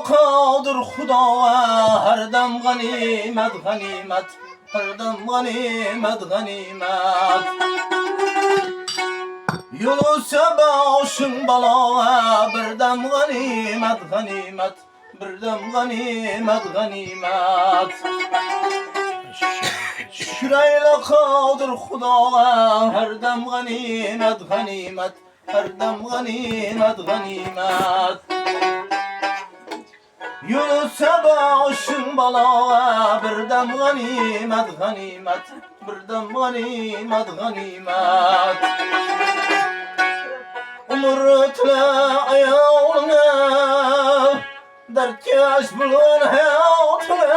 Qadir Xudo har dam g'animat g'animat, har dam g'animat g'animat. Yo'lsa boshing balo bir dam g'animat g'animat, bir dam g'animat g'animat. Şurayla Qadir Xudo har dam g'animat g'animat, har dam g'animat g'animat. Yunus'a başın bala bir dem ganimet ganimet, bir dem ganimet ganimet. Umurtla ayağına dert yaş bulan hayatına.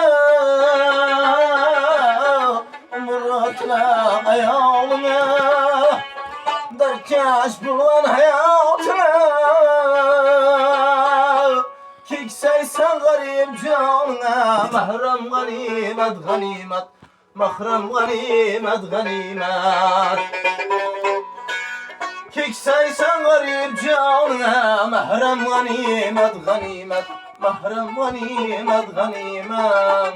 Umurtla ayağına dert yaş bulan hayatına. Kekseysen garip canına, mahram ganimet ganimet, mahram ganimet ganimet. Kekseysen garip canına, mahram ganimet ganimet, mahram ganimet ganimet.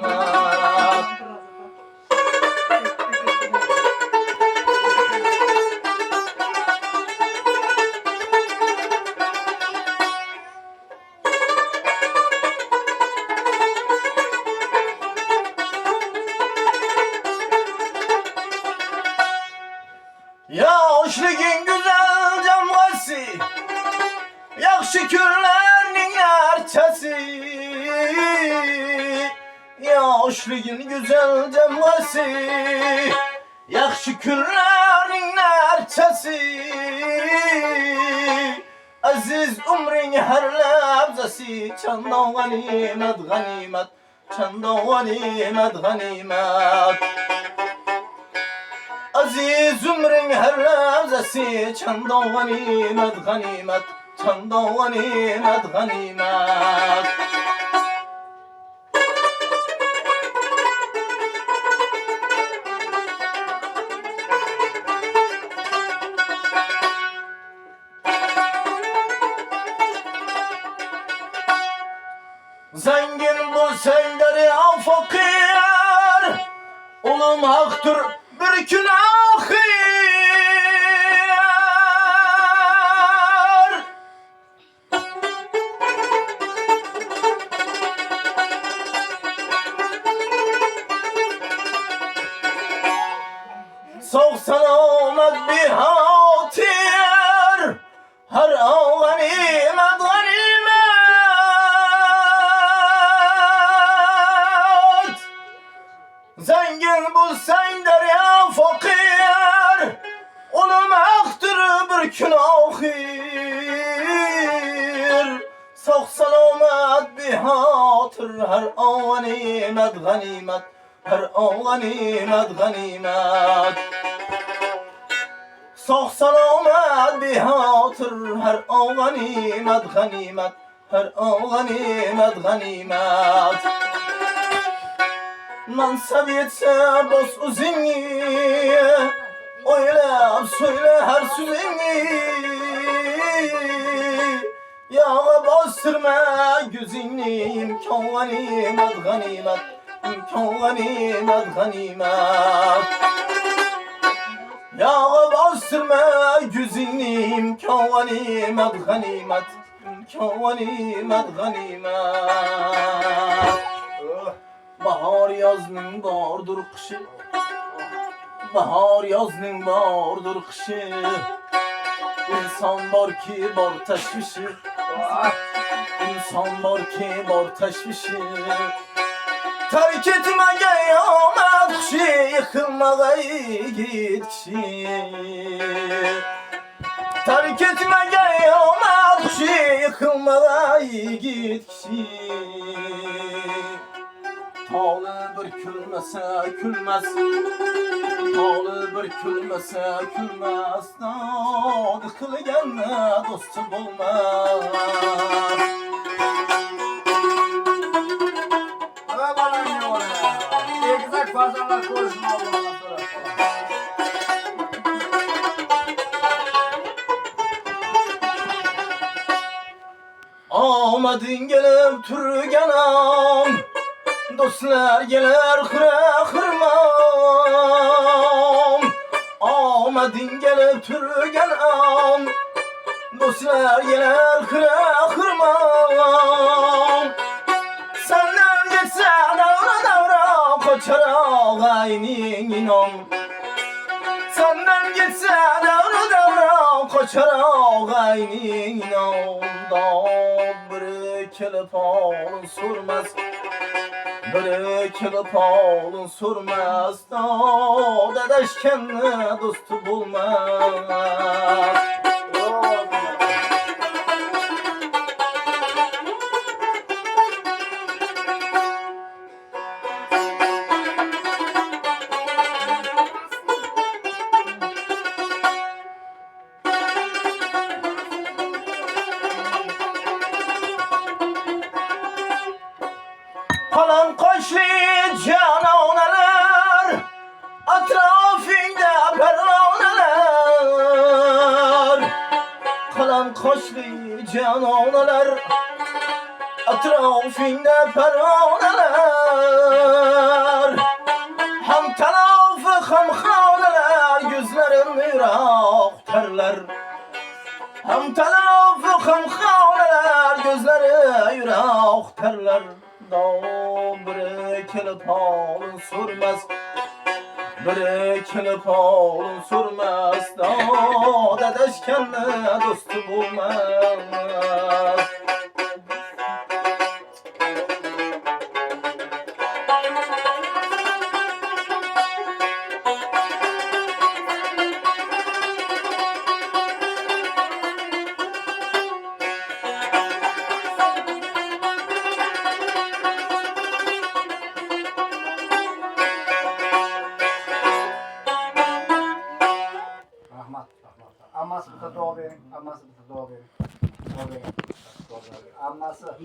Yaşligin güzel camgası, yaxşı günlerinin ertesi. Yaşligin güzel camgası, yaxşı günlerinin ertesi. Aziz umrin her lebzesi, çanda ganimet ganimet, çanda ganimet ganimet. Aziz umrin her lebzesi, çanda ganimet ganimet, çanda ganimet ganimet. Zengin bu senderi al fakir, ulum haktır bir gün ahir. Sağ selamet bir hatir, her an ganimet ganimet. Zengin bulsan derya fakir, onun aktır bir gün ahir. Sağ selamet bir hatır, her an ganimet ganimet, her an ganimet ganimet. Sağ selamet bir hatır, her an ganimet ganimet, her an ganimet ganimet. Mansab yetse boz uzini, oylab söyle her sözini. Yağa bastırma gözini, imkan ganimet ganimet, imkan ganimet ganimet. Yağa bastırma gözini, imkan ganimet ganimet, imkan ganimet ganimet. Bahar yazning bordur qishi, bahar yazning bordur qishi. İnson borki bor tashvishi, inson borki bor tashvishi. Terk etmagay omad kishi, yıkılmagay yigit kishi. Terk etmagay omad kishi, yıkılmagay yigit kishi. Tağlı bir külmese külmez, tağlı bir külmese külmez. Dadı kılgenne dostu bulmaz. Ne bana ne var ya? Güzel fazlalar konuşma Allah'ına sonra. Amadın gelip turganam, dostlar gelir kıra kırmam. Amadın gelip turganam, dostlar gelir kıra kırmam. Senden geçse davra davra koçar ağaynin inom. Senden geçse davra davra koçar ağaynin inom. Bir kelip alın sormaz, bir kelip alın sormaz. Dadaşken dostu bulmaz. Kalan koşlu cananeler, atrafında pervaneler. Kalan koşlu cananeler, atrafında pervaneler. Hem tarafı hem haneler, gözlerin ırak terler. Hem tarafı hem haneler, gözleri yürek terler. Bir kelip alın sormaz, bir kelip alın sormaz. Dadaşken dostu bulmaz. Rahmat. Amması bir de doğu verin. Amması bir de doğu verin. Doğu verin. Amması.